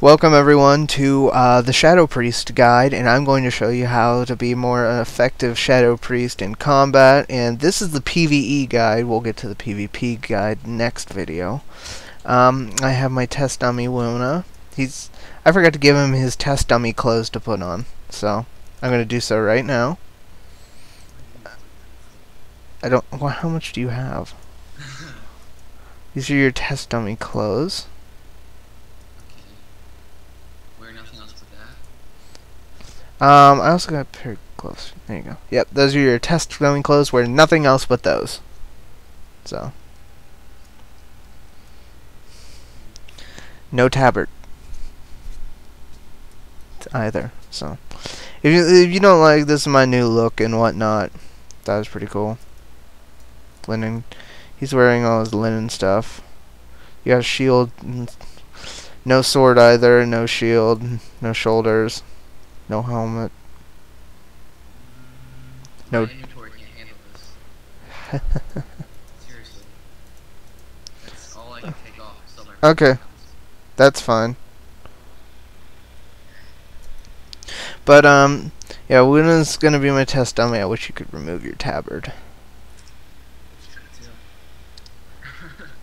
Welcome everyone to the Shadow Priest guide, and I'm going to show you how to be more an effective Shadow Priest in combat. And this is the PvE guide. We'll get to the PvP guide next video. I have my test dummy Wuna. I forgot to give him his test dummy clothes to put on, so I'm going to do so right now. Well, how much do you have? These are your test dummy clothes. I also got a pair of gloves. There you go. Yep, those are your test dummy clothes. Wear nothing else but those. So, no tabard either. So, if you don't like, this is my new look and whatnot. That was pretty cool. Linen. He's wearing all his linen stuff. You got a shield. No sword either. No shield. No shoulders. No helmet. No. My inventory can't handle this. Seriously. That's all I can take off. Okay. That's fine. But, yeah, Wuna's gonna be my test dummy. I wish you could remove your tabard.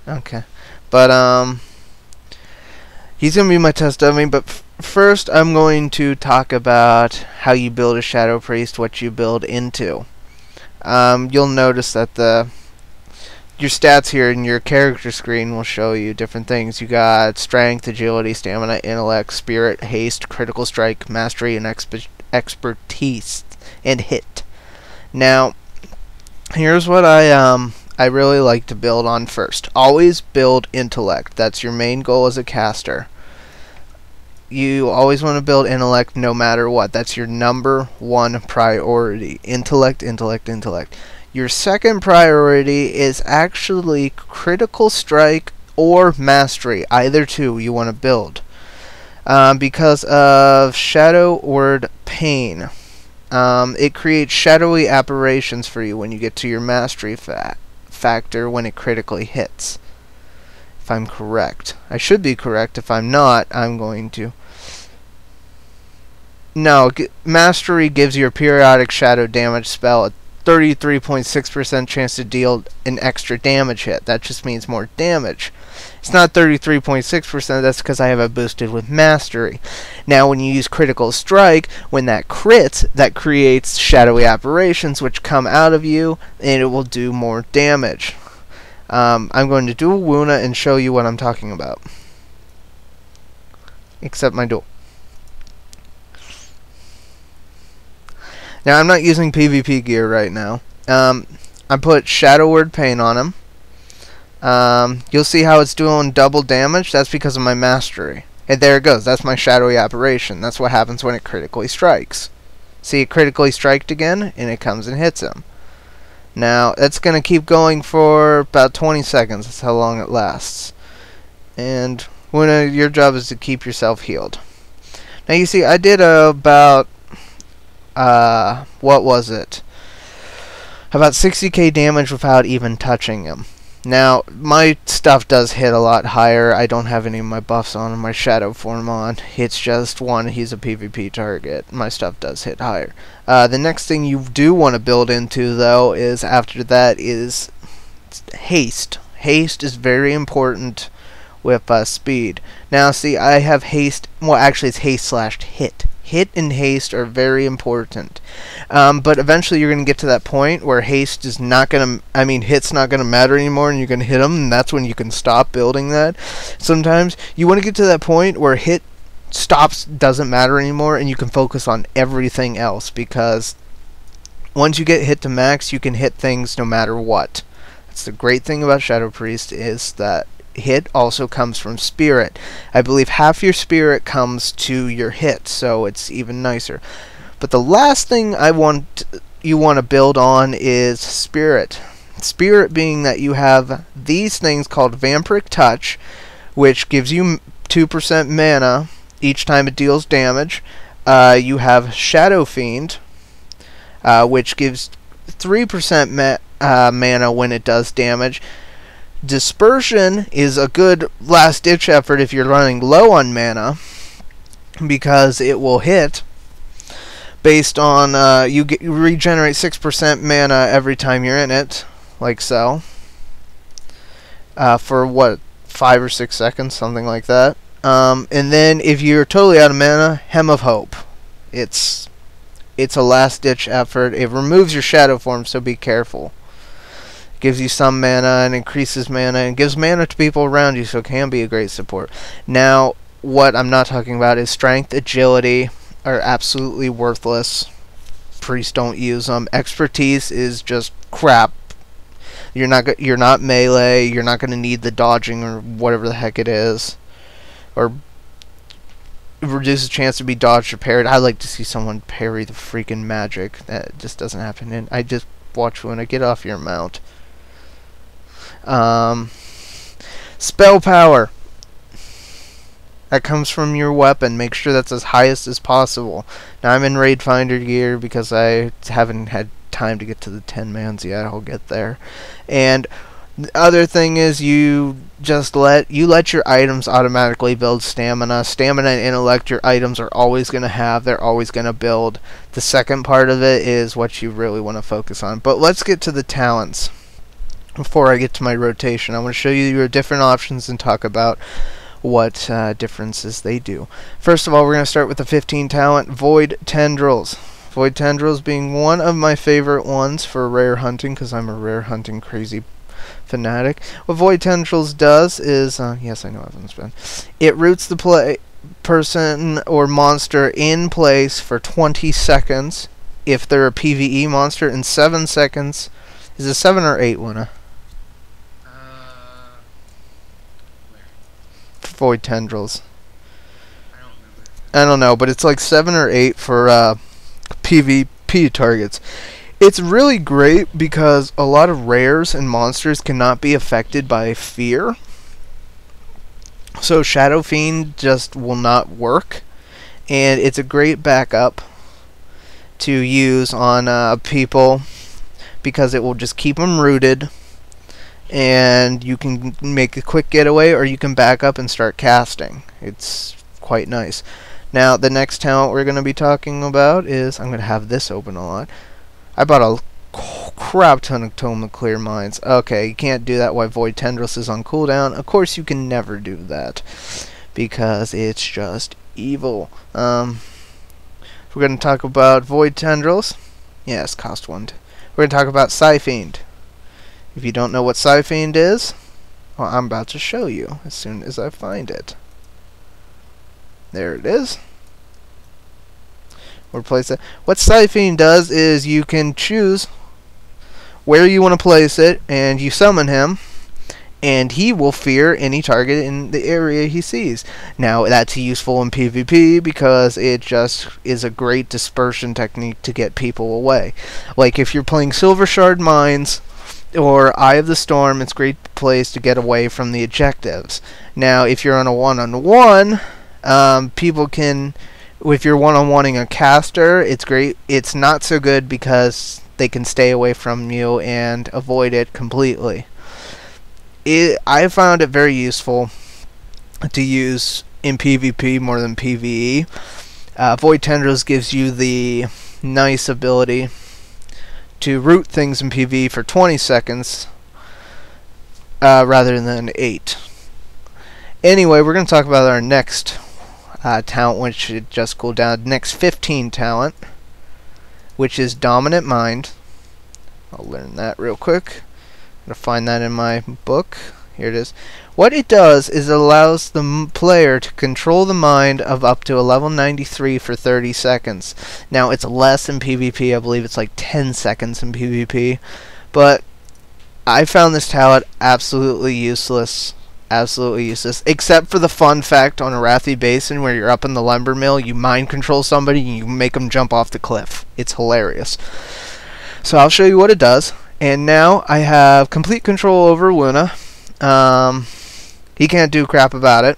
Okay. But, he's gonna be my test dummy, but first I'm going to talk about how you build a Shadow Priest, what you build into. You'll notice that your stats here in your character screen will show you different things. You got strength, agility, stamina, intellect, spirit, haste, critical strike, mastery, and expertise, and hit. Now, here's what I really like to build on first. Always build intellect. That's your main goal as a caster. You always want to build intellect no matter what. That's your number one priority. Intellect, intellect, intellect. Your second priority is actually critical strike or mastery. Either two you want to build. Because of Shadow Word Pain. It creates shadowy apparitions for you when you get to your mastery factor when it critically hits. If I'm correct. I should be correct. If I'm not, I'm going to. No, mastery gives your periodic shadow damage spell a 33.6% chance to deal an extra damage hit. That just means more damage. It's not 33.6%, that's because I have it boosted with mastery. Now when you use critical strike, when that crits, that creates shadowy apparitions which come out of you, and it will do more damage. I'm going to do a Wuna and show you what I'm talking about. Except my duel. Now I'm not using PvP gear right now. I put Shadow Word Pain on him. You'll see how it's doing double damage. That's because of my mastery. And there it goes. That's my shadowy apparition. That's what happens when it critically strikes. See, it critically striked again, and it comes and hits him. Now, it's going to keep going for about 20 seconds. That's how long it lasts. And your job is to keep yourself healed. Now, you see, I did about, what was it? About 60k damage without even touching him. Now, my stuff does hit a lot higher. I don't have any of my buffs on and my shadow form on. It's just one, he's a PvP target. My stuff does hit higher. The next thing you do want to build into, though, is after that is haste. Haste is very important with speed. Now, see, I have haste. Well, actually, it's haste / hit. Hit and haste are very important. But eventually you're going to get to that point where haste is not going to, hit's not going to matter anymore, and you're going to hit them, and that's when you can stop building that. Sometimes you want to get to that point where hit doesn't matter anymore, and you can focus on everything else, because once you get hit to max, you can hit things no matter what. That's the great thing about Shadow Priest, is that hit also comes from spirit. I believe half your spirit comes to your hit, so it's even nicer. But the last thing you want to build on is spirit. Spirit being that you have these things called Vampiric Touch, which gives you 2% mana each time it deals damage. You have Shadow Fiend, which gives 3% mana when it does damage. Dispersion is a good last-ditch effort if you're running low on mana. because it will hit based on you regenerate 6% mana every time you're in it, like so. For what, 5 or 6 seconds, something like that. And then if you're totally out of mana, Hem of Hope. It's a last-ditch effort. It removes your shadow form, so be careful. It gives you some mana and increases mana and gives mana to people around you, so it can be a great support. Now, what I'm not talking about is strength, agility are absolutely worthless. Priests don't use them. Expertise is just crap. You're not melee. You're not going to need the dodging or whatever the heck it is, or reduces chance to be dodged or parried. I like to see someone parry the freaking magic. That just doesn't happen. And I just watch when I get off your mount. Spell power. That comes from your weapon. Make sure that's as highest as possible. Now I'm in Raid Finder gear because I haven't had time to get to the 10 mans yet. I'll get there. And the other thing is you just let your items automatically build stamina. Stamina and intellect your items are always going to have. They're always going to build. The second part of it is what you really want to focus on. But let's get to the talents. Before I get to my rotation, I want to show you your different options and talk about what differences they do. First of all, we're going to start with the 15 talent, Void Tendrils. Void Tendrils being one of my favorite ones for rare hunting, because I'm a rare hunting crazy fanatic. What Void Tendrils does is, yes, I know Evan's been. It roots the person or monster in place for 20 seconds. If they're a PvE monster, in 7 seconds. Is it 7 or 8, Luna? Void Tendrils. I don't know, but it's like 7 or 8 for PvP targets. It's really great because a lot of rares and monsters cannot be affected by fear. So Shadow Fiend just will not work, and it's a great backup to use on people because it will just keep them rooted, and you can make a quick getaway or you can back up and start casting. It's quite nice. Now the next talent we're going to be talking about is, I'm going to have this open a lot. I bought a crap ton of Tome of Clear Minds. Okay, you can't do that while Void Tendrils is on cooldown. Of course you can never do that because it's just evil. We're going to talk about Void Tendrils. Yes, cost 1. We're going to talk about Psyfiend. If you don't know what Psyfiend is, well, I'm about to show you as soon as I find it. There it is. We'll place it. What Psyfiend does is you can choose where you want to place it, and you summon him, and he will fear any target in the area he sees. Now, that's useful in PvP because it just is a great dispersion technique to get people away. Like if you're playing Silver Shard Mines or Eye of the Storm, it's a great place to get away from the objectives. Now, if you're on a one-on-one, people can, if you're one-on-oneing a caster, it's great. It's not so good because they can stay away from you and avoid it completely. I found it very useful to use in PvP more than PvE. Void Tendrils gives you the nice ability to root things in PvE for 20 seconds rather than 8. Anyway, we're going to talk about our next talent, which should just cool down. Next 15 talent, which is Dominant Mind. I'll learn that real quick. I'm going to find that in my book. Here it is. What it does is it allows the player to control the mind of up to a level 93 for 30 seconds. Now, it's less in PvP. I believe it's like 10 seconds in PvP. But I found this talent absolutely useless. Absolutely useless. Except for the fun fact on Arathi Basin where you're up in the lumber mill, you mind control somebody and you make them jump off the cliff. It's hilarious. So I'll show you what it does. And now I have complete control over Luna. He can't do crap about it.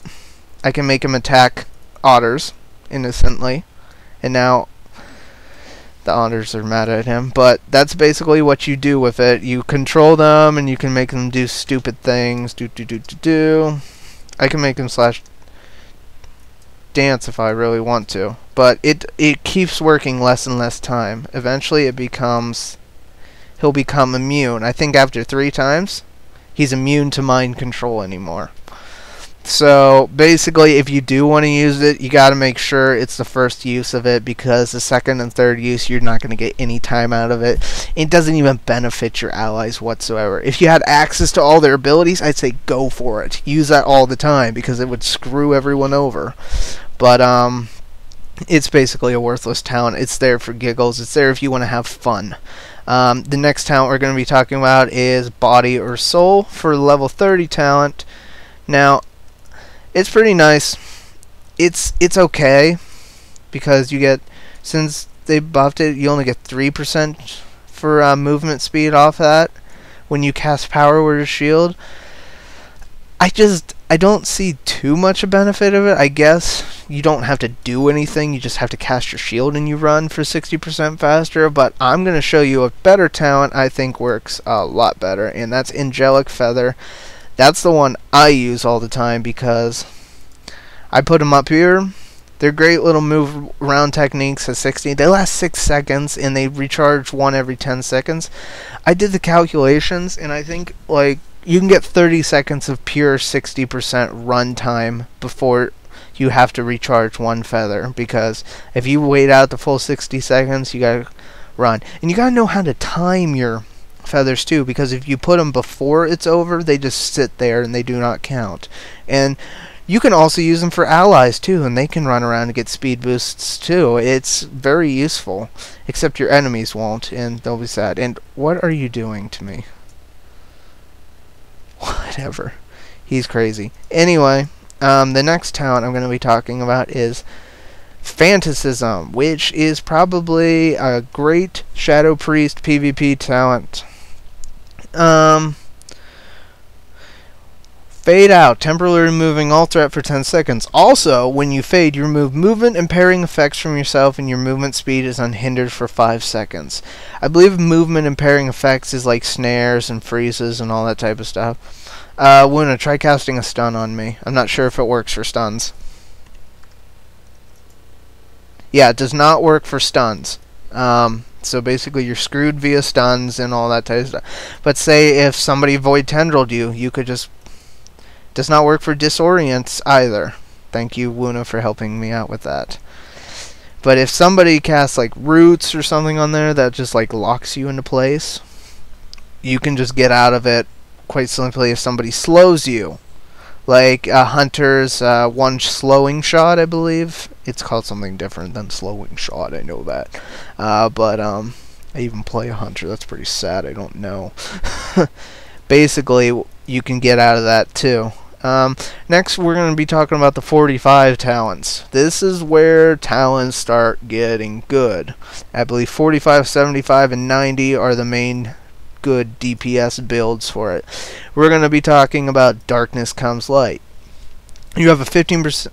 I can make him attack otters innocently. And now the otters are mad at him. But that's basically what you do with it. You control them and you can make them do stupid things. I can make him slash... dance if I really want to, but it keeps working less and less time. Eventually he'll become immune. I think after 3 times he's immune to mind control anymore. So basically, if you do want to use it, you got to make sure it's the first use of it, because the second and third use, you're not going to get any time out of it. It doesn't even benefit your allies whatsoever. If you had access to all their abilities, I'd say go for it. Use that all the time, because it would screw everyone over. But it's basically a worthless talent. It's there for giggles. It's there if you want to have fun. The next talent we're going to be talking about is Body or Soul for level 30 talent. Now, it's pretty nice. It's okay, because you get, since they buffed it, you only get 3% for movement speed off that when you cast Power Word or Shield. I don't see too much a benefit of it. I guess you don't have to do anything, you just have to cast your shield and you run for 60% faster, but I'm going to show you a better talent I think works a lot better, and that's Angelic Feather. That's the one I use all the time, because I put them up here. They're great little move around techniques at 60. They last 6 seconds, and they recharge 1 every 10 seconds. I did the calculations, and I think like you can get 30 seconds of pure 60% run time before you have to recharge 1 feather, because if you wait out the full 60 seconds, you gotta run. And you gotta know how to time your feathers too, because if you put them before it's over, they just sit there and they do not count. And you can also use them for allies too, and they can run around and get speed boosts too. It's very useful, except your enemies won't, and they'll be sad. And what are you doing to me? Whatever. He's crazy. Anyway, the next talent I'm going to be talking about is Phantasm, which is probably a great Shadow Priest PvP talent. Fade out, temporarily removing all threat for 10 seconds. Also, when you fade, you remove movement impairing effects from yourself, and your movement speed is unhindered for 5 seconds. I believe movement impairing effects is like snares and freezes and all that type of stuff. Luna, try casting a stun on me. I'm not sure if it works for stuns. Yeah, it does not work for stuns. So basically you're screwed via stuns and all that type of stuff. But say if somebody Void Tendrilled you, you could just... Does not work for disorients either. Thank you, Luna, for helping me out with that. But if somebody casts like roots or something on there that just like locks you into place, you can just get out of it quite simply if somebody slows you. Like Hunter's one slowing shot, I believe. It's called something different than slowing shot, I know that. But I even play a Hunter, that's pretty sad, I don't know. Basically, you can get out of that too. Next, we're going to be talking about the 45 talents. This is where talents start getting good. I believe 45, 75, and 90 are the main good DPS builds for it. We're going to be talking about Darkness Comes Light. You have a 15%.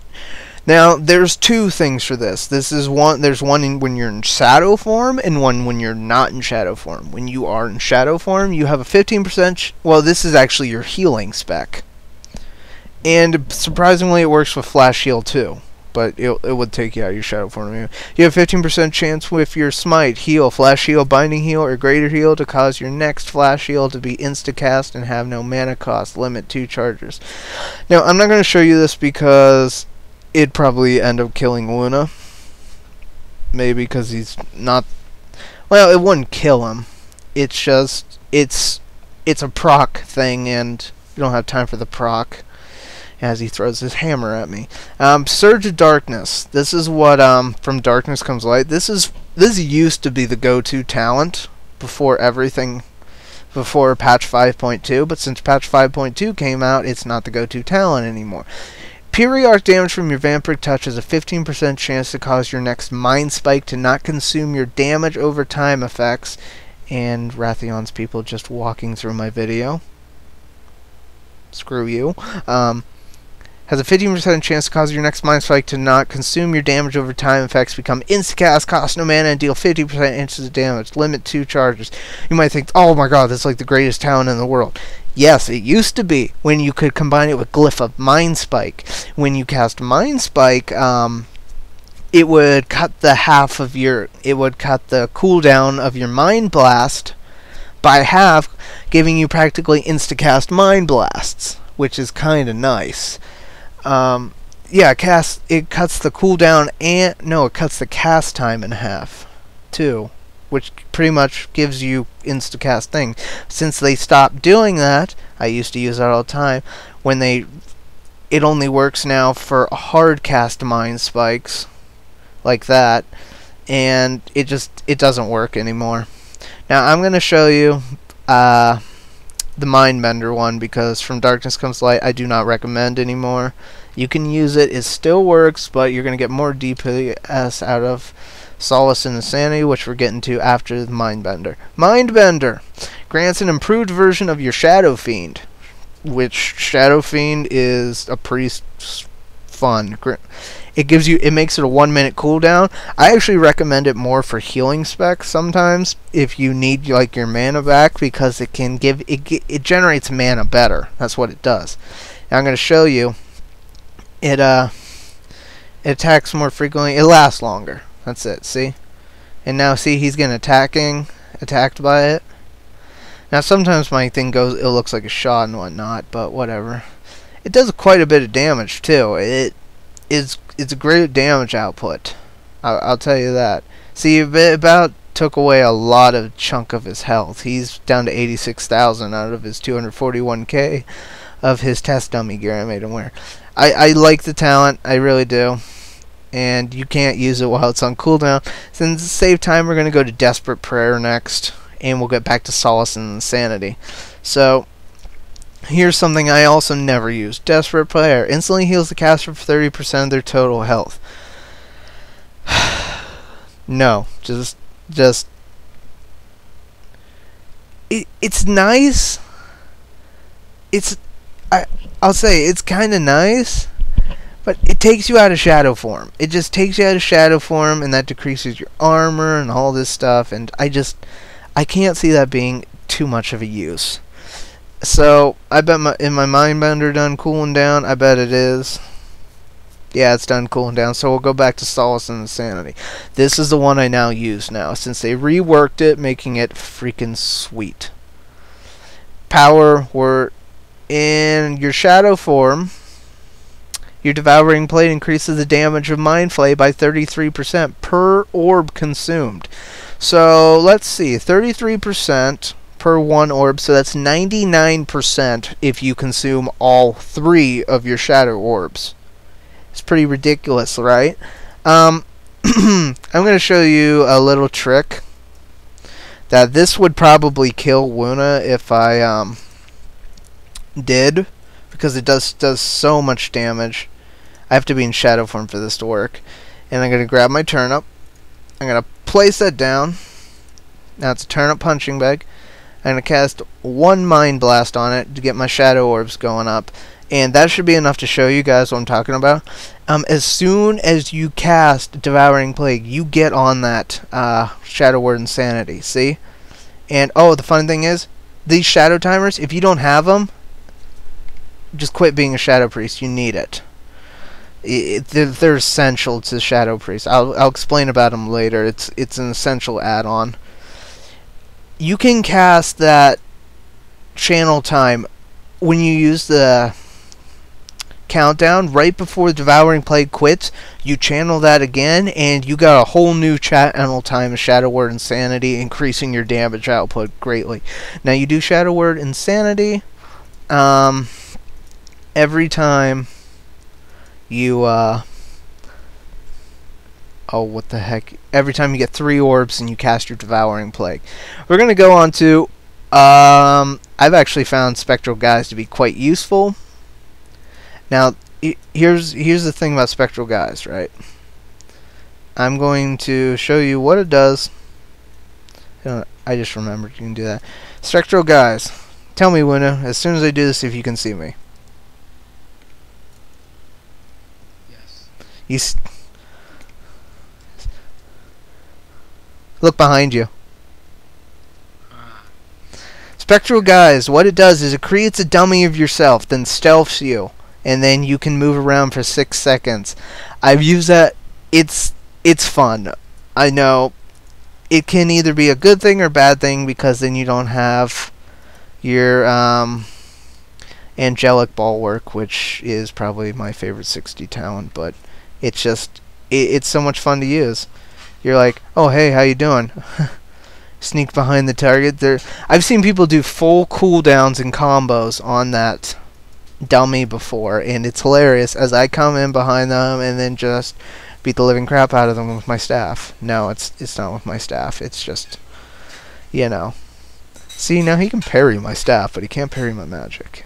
Now, there's 2 things for this. There's one when you're in shadow form, and one when you're not in shadow form. When you are in shadow form, you have a 15%. Well, this is actually your healing spec. And surprisingly, it works with Flash Heal too. But it would take you out of your shadow form. You have 15% chance with your Smite, Heal, Flash Heal, Binding Heal, or Greater Heal to cause your next Flash Heal to be insta-cast and have no mana cost. Limit 2 charges. Now, I'm not going to show you this because it'd probably end up killing Luna. Maybe because he's not... Well, it wouldn't kill him. It's just... It's a proc thing, and you don't have time for the proc. As he throws his hammer at me. Surge of Darkness. This is what from Darkness Comes Light. This used to be the go-to talent before everything, before patch 5.2. But since patch 5.2 came out, it's not the go-to talent anymore. Periodic damage from your Vampiric Touch has a 15% chance to cause your next Mind Spike to not consume your damage over time effects. And Rathion's people just walking through my video. Screw you. Has a 15% chance to cause your next Mind Spike to not consume your damage over time. Effects become instacast, cost no mana, and deal 50% instant damage. Limit 2 charges. You might think, oh my god, that's like the greatest talent in the world. Yes, it used to be when you could combine it with Glyph of Mind Spike. When you cast Mind Spike, it would cut the cooldown of your Mind Blast by half, giving you practically instacast Mind Blasts, which is kind of nice. Yeah, it cuts the cooldown and it cuts the cast time in half too, which pretty much gives you instacast thing. Since they stopped doing that, I used to use that all the time. It only works now for hard cast Mind Spikes like that, and it doesn't work anymore. Now I'm gonna show you the Mindbender one, because From Darkness Comes Light I do not recommend anymore. You can use it, it still works, but you're going to get more DPS out of Solace and Insanity, which we're getting to after the Mindbender. Mindbender grants an improved version of your Shadow Fiend, which Shadow Fiend is a pretty fun. It makes it a 1 minute cooldown. I actually recommend it more for healing specs sometimes if you need like your mana back, because it generates mana better. That's what it does. Now I'm going to show you. It attacks more frequently. It lasts longer. That's it. See? And now see, he's getting attacked by it. Now sometimes my thing goes, it looks like a shot and whatnot, but whatever. It does quite a bit of damage too. It's a great damage output. I'll tell you that. See, it about took away a lot of chunk of his health. He's down to 86,000 out of his 241k of his test dummy gear I made him wear. I like the talent, I really do. And you can't use it while it's on cooldown. Since to save time, we're going to go to Desperate Prayer next, and we'll get back to Solace and Insanity. So here's something I also never use. Desperate Prayer instantly heals the caster for 30% of their total health. No, just it's nice. I'll say it's kind of nice, but it takes you out of shadow form. It just takes you out of shadow form, and that decreases your armor and all this stuff, and I can't see that being too much of a use. So I bet in my Mindbender done cooling down. I bet it is. Yeah, it's done cooling down. So we'll go back to Solace and Insanity. This is the one I now use now, since they reworked it, making it freaking sweet. Power, we're in your shadow form. Your Devouring Blade increases the damage of Mind Flay by 33% per orb consumed. So let's see, 33% per one orb, so that's 99% if you consume all 3 of your shadow orbs. It's pretty ridiculous, right? I'm going to show you a little trick that this would probably kill Wuna if I did, because it does so much damage. I have to be in shadow form for this to work. And I'm going to grab my turnip. I'm going to place that down. Now it's a turnip punching bag. I'm going to cast 1 Mind Blast on it to get my shadow orbs going up. And that should be enough to show you guys what I'm talking about. As soon as you cast Devouring Plague, you get on that Shadow Word Insanity. See? And oh, the fun thing is, these shadow timers, if you don't have them, just quit being a Shadow Priest. You need it. They're essential to Shadow Priest. I'll explain about them later. It's an essential add-on. You can cast that channel time when you use the countdown right before Devouring Plague quits. You channel that again, and you got a whole new channel time of Shadow Word Insanity, increasing your damage output greatly. Now you do Shadow Word Insanity every time you oh, what the heck, every time you get 3 orbs and you cast your Devouring Plague. We're gonna go on to I've actually found Spectral Guise to be quite useful. Now here's the thing about Spectral Guise, right? I'm going to show you what it does. I just remembered you can do that. Spectral Guise. Tell me, Wuna, as soon as I do this, if you can see me. Look behind you. Ah, Spectral Guise, what it does is it creates a dummy of yourself, then stealths you, and then you can move around for 6 seconds. I've used that. It's fun. I know it can either be a good thing or bad thing because then you don't have your angelic bulwark, which is probably my favorite 60 talent, but it's just it's so much fun to use. You're like, oh hey, how you doing? Sneak behind the target. I've seen people do full cooldowns and combos on that dummy before, and it's hilarious as I come in behind them and then just beat the living crap out of them with my staff. No, it's not with my staff. It's just, you know. See, now he can parry my staff, but he can't parry my magic.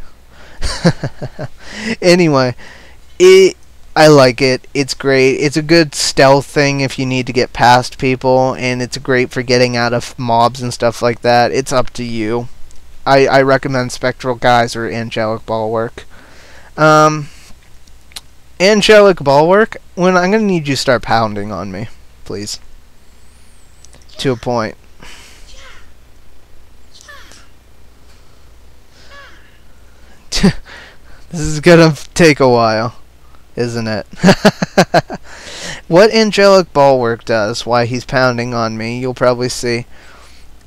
Anyway, I like it. It's great. It's a good stealth thing if you need to get past people, and it's great for getting out of mobs and stuff like that. It's up to you. I recommend Spectral Guise or Angelic Bulwark. Angelic Bulwark, when I'm gonna need you to start pounding on me, please. To a point. This is gonna take a while, isn't it? What Angelic Bulwark does, why he's pounding on me, you'll probably see,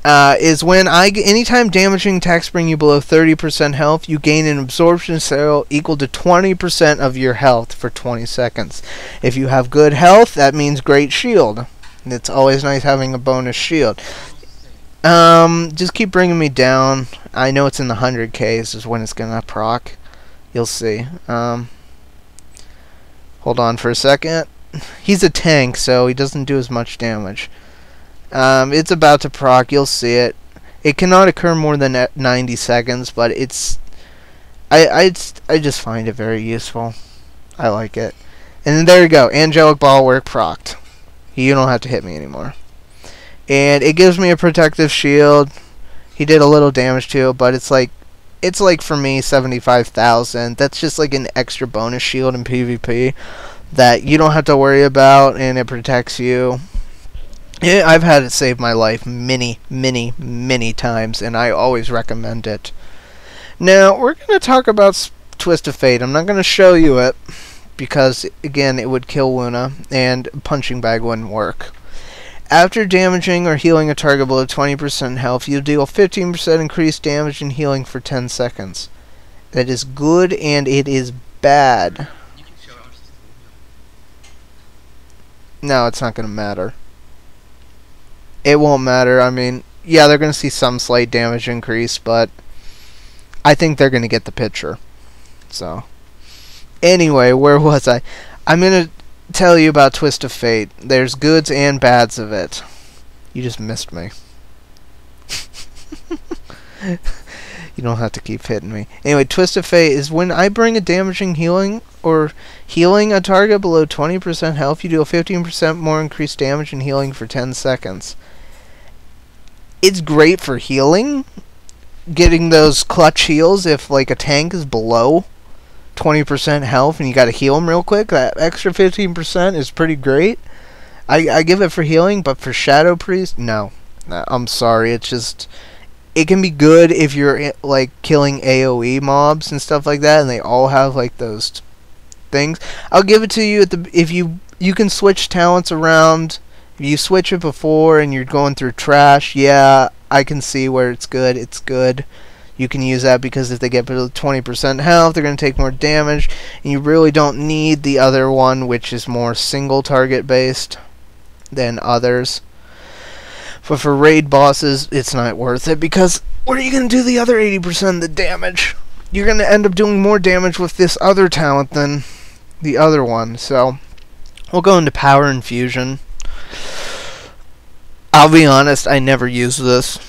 is when anytime damaging attacks bring you below 30% health, you gain an absorption cell equal to 20% of your health for 20 seconds. If you have good health, that means great shield. It's always nice having a bonus shield. Just keep bringing me down. I know it's in the 100Ks is when it's gonna proc. You'll see. Hold on for a second. He's a tank, so he doesn't do as much damage. It's about to proc. You'll see it. It cannot occur more than 90 seconds, but it's. I just find it very useful. I like it. And then there you go. Angelic Bulwark procced. You don't have to hit me anymore. And it gives me a protective shield. He did a little damage to it, but it's like for me 75,000. That's just like an extra bonus shield in PvP that you don't have to worry about, and it protects you. Yeah, I've had it save my life many times, and I always recommend it. Now we're going to talk about Twist of Fate. I'm not going to show you it because again it would kill Luna, and Punching Bag wouldn't work. After damaging or healing a target below 20% health, you deal 15% increased damage and healing for 10 seconds. That is good, and it is bad. you can show us. No, it's not going to matter. It won't matter. I mean, yeah, they're going to see some slight damage increase, but I think they're going to get the picture. So, anyway, where was I? I'm going to tell you about Twist of Fate. There's goods and bads of it. You just missed me. You don't have to keep hitting me. Anyway, Twist of Fate is when I bring a damaging healing or healing a target below 20% health, you deal 15% more increased damage and healing for 10 seconds. It's great for healing, getting those clutch heals if like a tank is below 20% health and you gotta heal them real quick. That extra 15% is pretty great. I give it for healing, but for Shadow Priest, no. I'm sorry. It's just, it can be good if you're like killing AoE mobs and stuff like that, and they all have like those things. I'll give it to you if you can switch talents around. If you switch it before and you're going through trash, yeah, I can see where it's good. It's good. You can use that because if they get below 20% health, they're going to take more damage, and you really don't need the other one, which is more single target based than others. But for raid bosses, it's not worth it because what are you going to do the other 80% of the damage? You're going to end up doing more damage with this other talent than the other one. So we'll go into Power Infusion. I'll be honest, I never use this.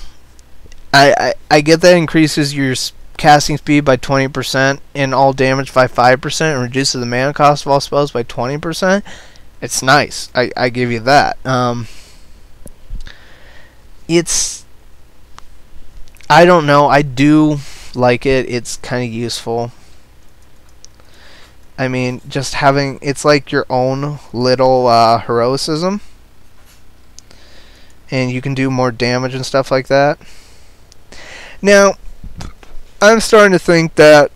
I get that increases your casting speed by 20% and all damage by 5% and reduces the mana cost of all spells by 20%. It's nice. I give you that. It's, I don't know. I do like it. It's kind of useful. I mean, just having, it's like your own little heroicism, and you can do more damage and stuff like that. Now, I'm starting to think that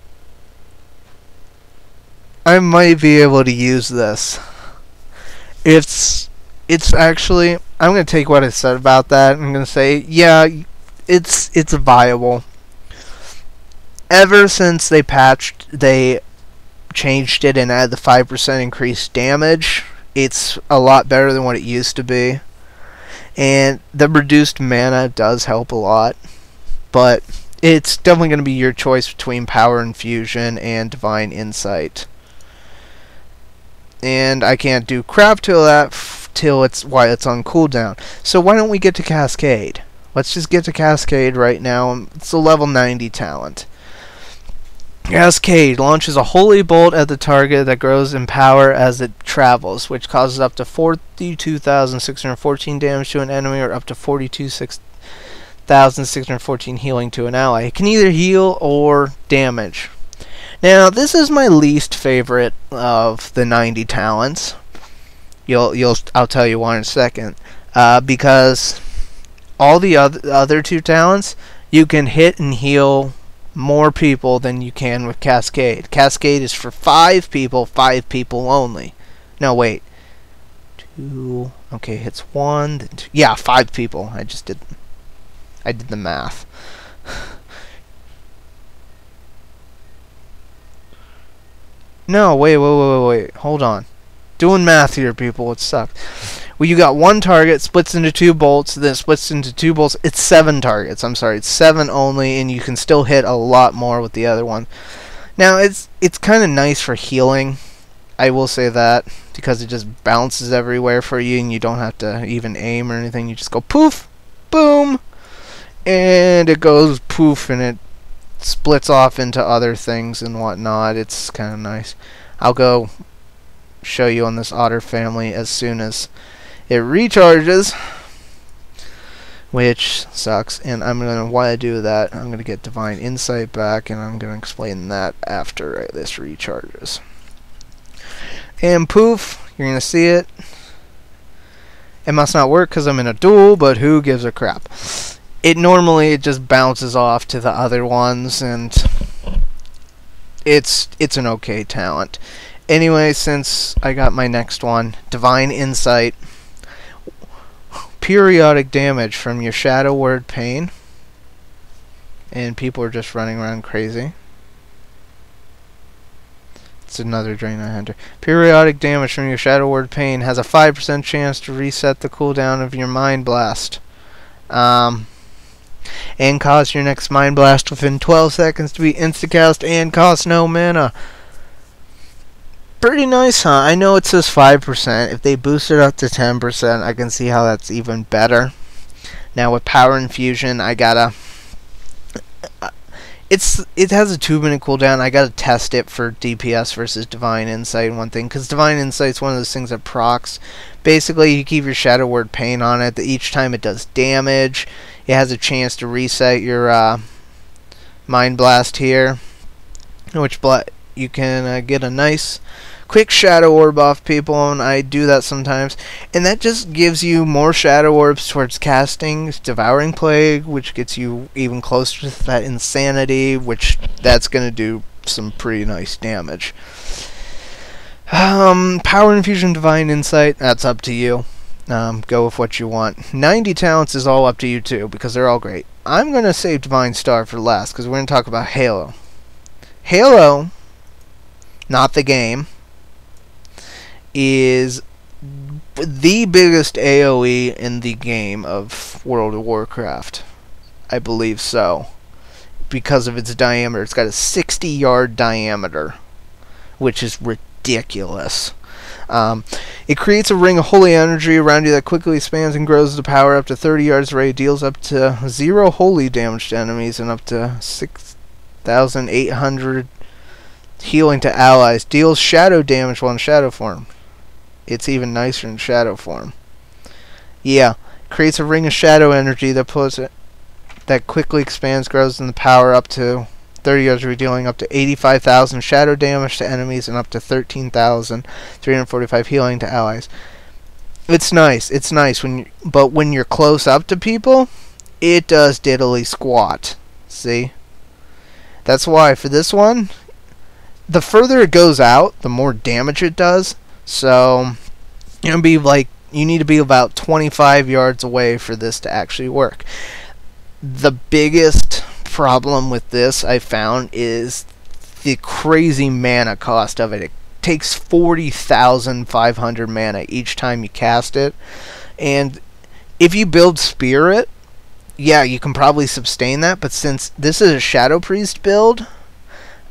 I might be able to use this. It's actually, I'm going to take what I said about that, and I'm going to say, yeah, it's viable. Ever since they changed it and added the 5% increased damage, it's a lot better than what it used to be. And the reduced mana does help a lot, but it's definitely going to be your choice between Power Infusion and Divine Insight. And I can't do crap till it's on cooldown. So why don't we get to Cascade? Let's just get to Cascade right now. It's a level 90 talent. Cascade launches a holy bolt at the target that grows in power as it travels, which causes up to 42,614 damage to an enemy or up to 42,614 healing to an ally. It can either heal or damage. Now, this is my least favorite of the 90 talents. I'll tell you why in a second. Because all the other two talents, you can hit and heal more people than you can with Cascade. Cascade is for 5 people only. No, wait. 2. Okay, hits 1. Then 2. Yeah, 5 people. I did the math. No, wait. Hold on. Doing math here, people. It sucks. Well, you got one target, splits into 2 bolts, then it splits into 2 bolts. It's 7 targets. I'm sorry, it's 7 only, and you can still hit a lot more with the other one. Now, it's kind of nice for healing. I will say that, because it just bounces everywhere for you, and you don't have to even aim or anything. You just go poof, boom, and it goes poof, and it splits off into other things and whatnot. It's kind of nice. I'll go show you on this otter family as soon as it recharges, which sucks, and while I do that, I'm gonna get Divine Insight back, and I'm gonna explain that after this recharges. And poof, you're gonna see it. It must not work because I'm in a duel, but who gives a crap? It just bounces off to the other ones, and it's an okay talent. Anyway, since I got my next one, Divine Insight. Periodic damage from your Shadow Word Pain. And people are just running around crazy. It's another Draenei Hunter. Periodic damage from your Shadow Word Pain has a 5% chance to reset the cooldown of your Mind Blast. And cause your next Mind Blast within 12 seconds to be instacast and cost no mana. Pretty nice, huh? I know it says 5%. If they boost it up to 10%, I can see how that's even better. Now with Power Infusion, I gotta... It has a 2-minute cooldown. I gotta test it for DPS versus Divine Insight and one thing, because Divine Insight's one of those things that procs. Basically, you keep your Shadow Word Pain on it. Each time it does damage, it has a chance to reset your Mind Blast here, which you can get a nice quick Shadow Orb off people, and I do that sometimes, and that just gives you more Shadow Orbs towards casting Devouring Plague, which gets you even closer to that Insanity, which that's going to do some pretty nice damage. Power Infusion, Divine Insight, that's up to you. Go with what you want. 90 talents is all up to you too, because they're all great. I'm going to save Divine Star for last, because we're going to talk about Halo. Halo, not the game, is the biggest AoE in the game of World of Warcraft. I believe so. Because of its diameter. It's got a 60-yard diameter, which is ridiculous. It creates a ring of holy energy around you that quickly expands and grows to power up to 30 yards away, deals up to 0 holy damage to enemies, and up to 6,800 healing to allies. Deals shadow damage while in shadow form. It's even nicer in shadow form. Yeah, creates a ring of shadow energy that quickly expands, grows in the power up to 30 yards will be dealing up to 85,000 shadow damage to enemies and up to 13,345 healing to allies. It's nice. It's nice but when you're close up to people, it does diddly squat. See? That's why for this one, the further it goes out, the more damage it does. So you need to be about 25 yards away for this to actually work. The biggest problem with this I found is the crazy mana cost of it. It takes 40,500 mana each time you cast it, and if you build Spirit, yeah, you can probably sustain that, but since this is a Shadow Priest build,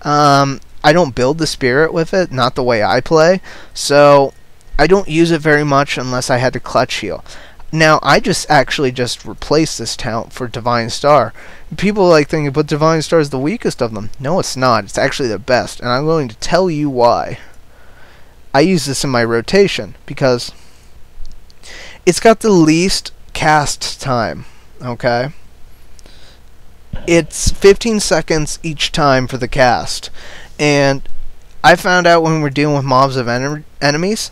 I don't build the Spirit with it, not the way I play, so I don't use it very much unless I had to clutch heal. Now, I actually just replaced this talent for Divine Star. People thinking, but Divine Star is the weakest of them. No, it's not. It's actually the best, and I'm going to tell you why. I use this in my rotation because it's got the least cast time, okay? It's 15 seconds each time for the cast, and I found out when we're dealing with mobs of enemies,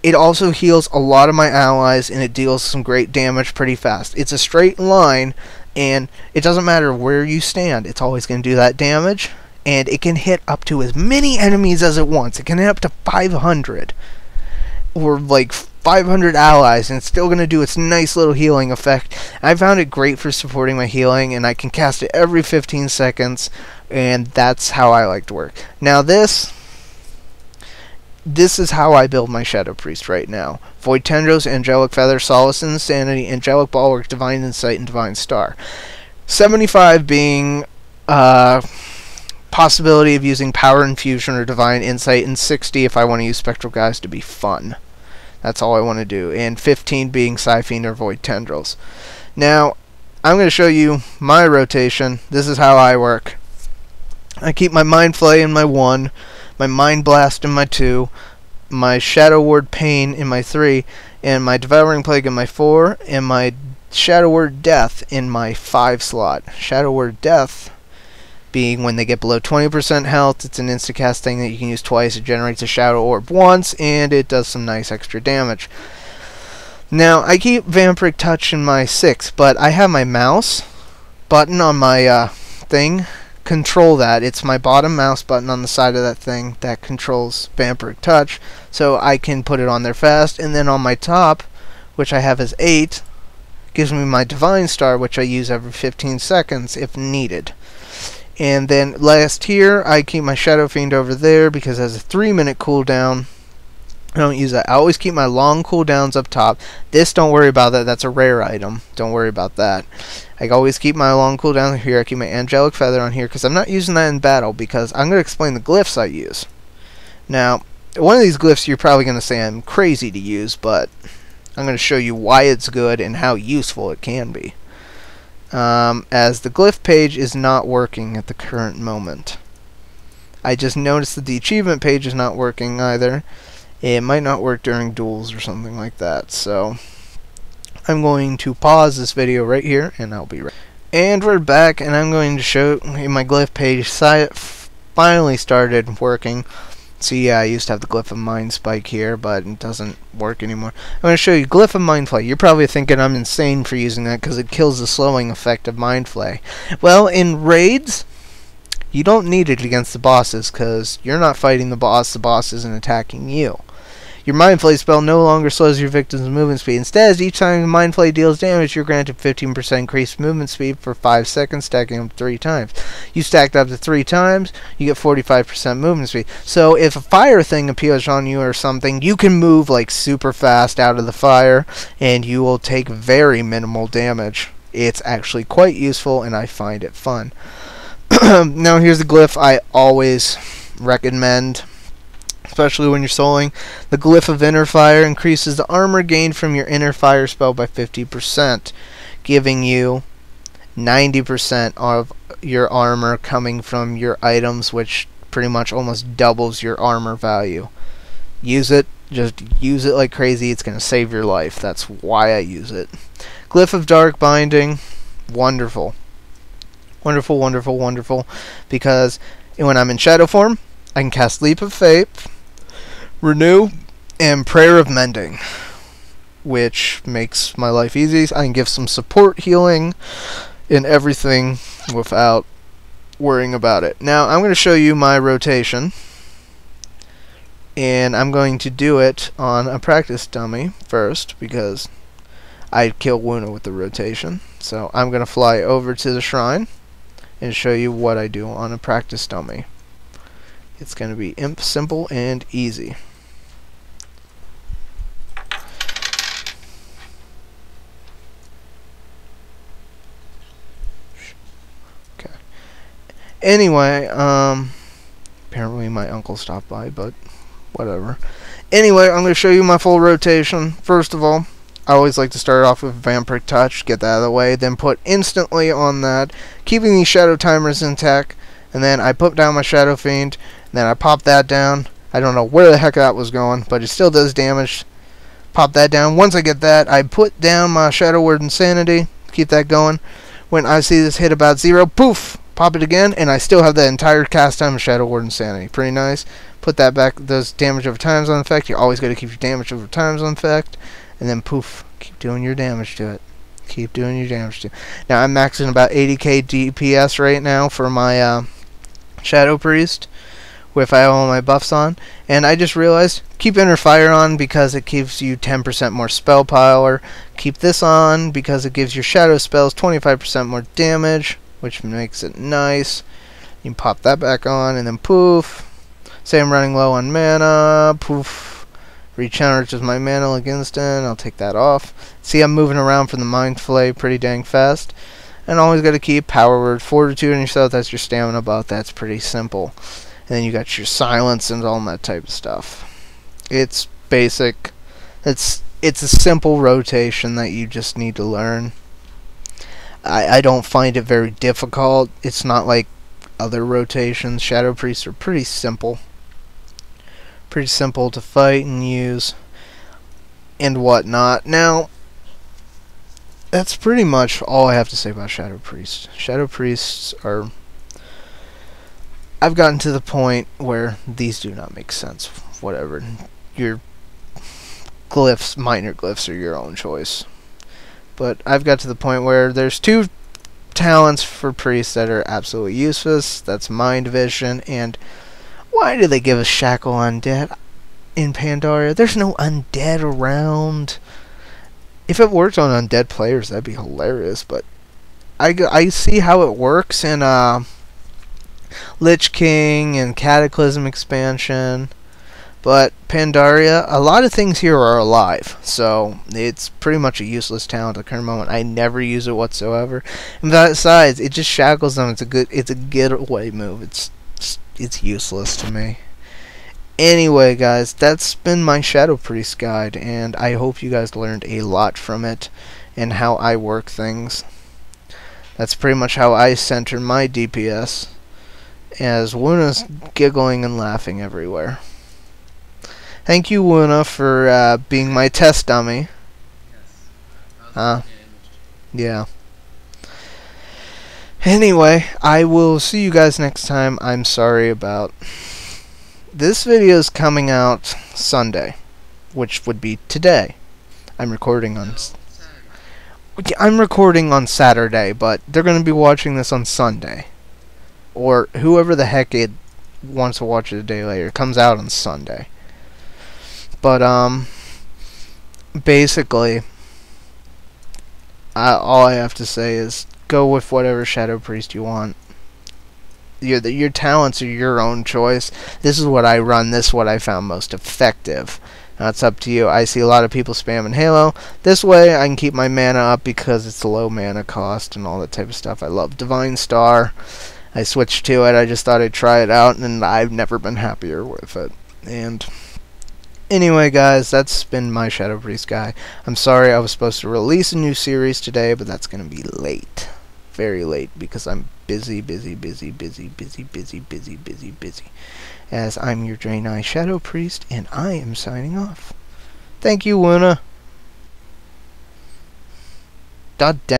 it also heals a lot of my allies, and it deals some great damage pretty fast. It's a straight line, and it doesn't matter where you stand. It's always going to do that damage, and it can hit up to as many enemies as it wants. It can hit up to 500, or 500 allies, and it's still going to do its nice little healing effect. I found it great for supporting my healing, and I can cast it every 15 seconds, and that's how I like to work. Now this is how I build my Shadow Priest right now. Void Tendrils, Angelic Feather, Solace and Insanity, Angelic Bulwark, Divine Insight, and Divine Star. 75 being possibility of using Power Infusion or Divine Insight, and 60 if I want to use Spectral Guise to be fun. That's all I want to do. And 15 being Psyfiend or Void Tendrils. Now, I'm going to show you my rotation. This is how I work. I keep my Mind Flay in my 1, my Mind Blast in my 2, my Shadow Word Pain in my 3, and my Devouring Plague in my 4, and my Shadow Word Death in my 5 slot. Shadow Word Death being when they get below 20% health, it's an insta-cast thing that you can use twice. It generates a Shadow Orb once, and it does some nice extra damage. Now, I keep Vampiric Touch in my 6, but I have my mouse button on my thing. Control that. It's my bottom mouse button on the side of that thing that controls Vampiric Touch, so I can put it on there fast. And then on my top, which I have as 8, gives me my Divine Star, which I use every 15 seconds if needed. And then last here, I keep my Shadow Fiend over there because it has a 3-minute cooldown. I don't use that. I always keep my long cooldowns up top. This, don't worry about that. That's a rare item. Don't worry about that. I always keep my long cooldown here. I keep my Angelic Feather on here because I'm not using that in battle, because I'm going to explain the glyphs I use. Now, one of these glyphs you're probably going to say I'm crazy to use, but I'm going to show you why it's good and how useful it can be. As the glyph page is not working at the current moment. I just noticed that the achievement page is not working either. It might not work during duels or something like that, so I'm going to pause this video right here, and I'll be right. And we're back, and I'm going to show my glyph page finally started working. So yeah, I used to have the Glyph of Mind Spike here, but it doesn't work anymore. I'm going to show you Glyph of Mind Flay. You're probably thinking I'm insane for using that because it kills the slowing effect of Mind Flay. Well, in raids, you don't need it against the bosses because you're not fighting the boss isn't attacking you. Your Mind Flay spell no longer slows your victim's movement speed. Instead, each time Mind Flay deals damage, you're granted 15% increased movement speed for 5 seconds, stacking up 3 times. You stacked up to 3 times, you get 45% movement speed. So if a fire thing appears on you or something, you can move like super fast out of the fire, and you will take very minimal damage. It's actually quite useful, and I find it fun. Now here's the glyph I always recommend, especially when you're souling. The Glyph of Inner Fire increases the armor gained from your Inner Fire spell by 50%, giving you 90% of your armor coming from your items, which pretty much almost doubles your armor value. Use it. Just use it like crazy. It's going to save your life. That's why I use it. Glyph of Dark Binding. Wonderful. Wonderful, wonderful, wonderful. Because when I'm in shadow form, I can cast Leap of Faith, Renew, and Prayer of Mending, which makes my life easy. I can give some support healing and everything without worrying about it. Now I'm going to show you my rotation, and I'm going to do it on a practice dummy first because I'd kill Wuna with the rotation. So I'm going to fly over to the shrine and show you what I do on a practice dummy. It's going to be simple and easy. Anyway, apparently my uncle stopped by, but whatever. Anyway, I'm going to show you my full rotation. First of all, I always like to start off with Vampiric Touch, get that out of the way, then put instantly on that, keeping these shadow timers intact, and then I put down my Shadow Fiend, and then I pop that down. I don't know where the heck that was going, but it still does damage. Pop that down. Once I get that, I put down my Shadow Word Insanity, keep that going. When I see this hit about 0, poof! Pop it again, and I still have the entire cast time of Shadow Word Insanity. Pretty nice. Put that back, those damage over times on effect. You always got to keep your damage over times on effect. And then poof, keep doing your damage to it. Keep doing your damage to it. Now I'm maxing about 80k DPS right now for my Shadow Priest, if I have all my buffs on. And I just realized, keep Inner Fire on because it gives you 10% more spell power. Keep this on because it gives your shadow spells 25% more damage, which makes it nice. You can pop that back on, and then poof. Say I'm running low on mana, poof. Recharges my mana like instant. I'll take that off. See, I'm moving around from the Mind Flay pretty dang fast. And always got to keep Power Word, Fortitude on yourself. That's your stamina buff. That's pretty simple. And then you got your Silence and all that type of stuff. It's basic. It's a simple rotation that you just need to learn. I don't find it very difficult. It's not like other rotations. Shadow Priests are pretty simple. Pretty simple to fight and use and whatnot. Now, that's pretty much all I have to say about Shadow Priests. Shadow Priests are... I've gotten to the point where these do not make sense. Whatever. Your glyphs, minor glyphs, are your own choice. But I've got to the point where there's two talents for priests that are absolutely useless. That's Mind Vision, and why do they give us Shackle Undead in Pandaria? There's no undead around. If it worked on undead players, that'd be hilarious, but I see how it works in Lich King and Cataclysm expansion. But Pandaria, a lot of things here are alive, so it's pretty much a useless talent at the current moment. I never use it whatsoever. And besides, it just shackles them. It's a getaway move. It's useless to me. Anyway, guys, that's been my Shadow Priest guide, and I hope you guys learned a lot from it and how I work things. That's pretty much how I center my DPS, as Wuna's giggling and laughing everywhere. Thank you, Wuna, for being my test dummy. Yes. Yeah. Anyway, I will see you guys next time. I'm sorry about... This video is coming out Sunday, which would be today. I'm recording on... I'm recording on Saturday, but they're going to be watching this on Sunday. Or whoever the heck it wants to watch it a day later. It comes out on Sunday. But, basically, all I have to say is go with whatever Shadow Priest you want. Your talents are your own choice. This is what I run. This is what I found most effective. Now, it's up to you. I see a lot of people spamming Halo. This way, I can keep my mana up because it's a low mana cost and all that type of stuff. I love Divine Star. I switched to it. I just thought I'd try it out, and I've never been happier with it. And... anyway, guys, that's been my Shadow Priest guy. I'm sorry I was supposed to release a new series today, but that's going to be late. Very late, because I'm busy. As I'm your Draenei Shadow Priest, and I am signing off. Thank you, Wuna. God damn.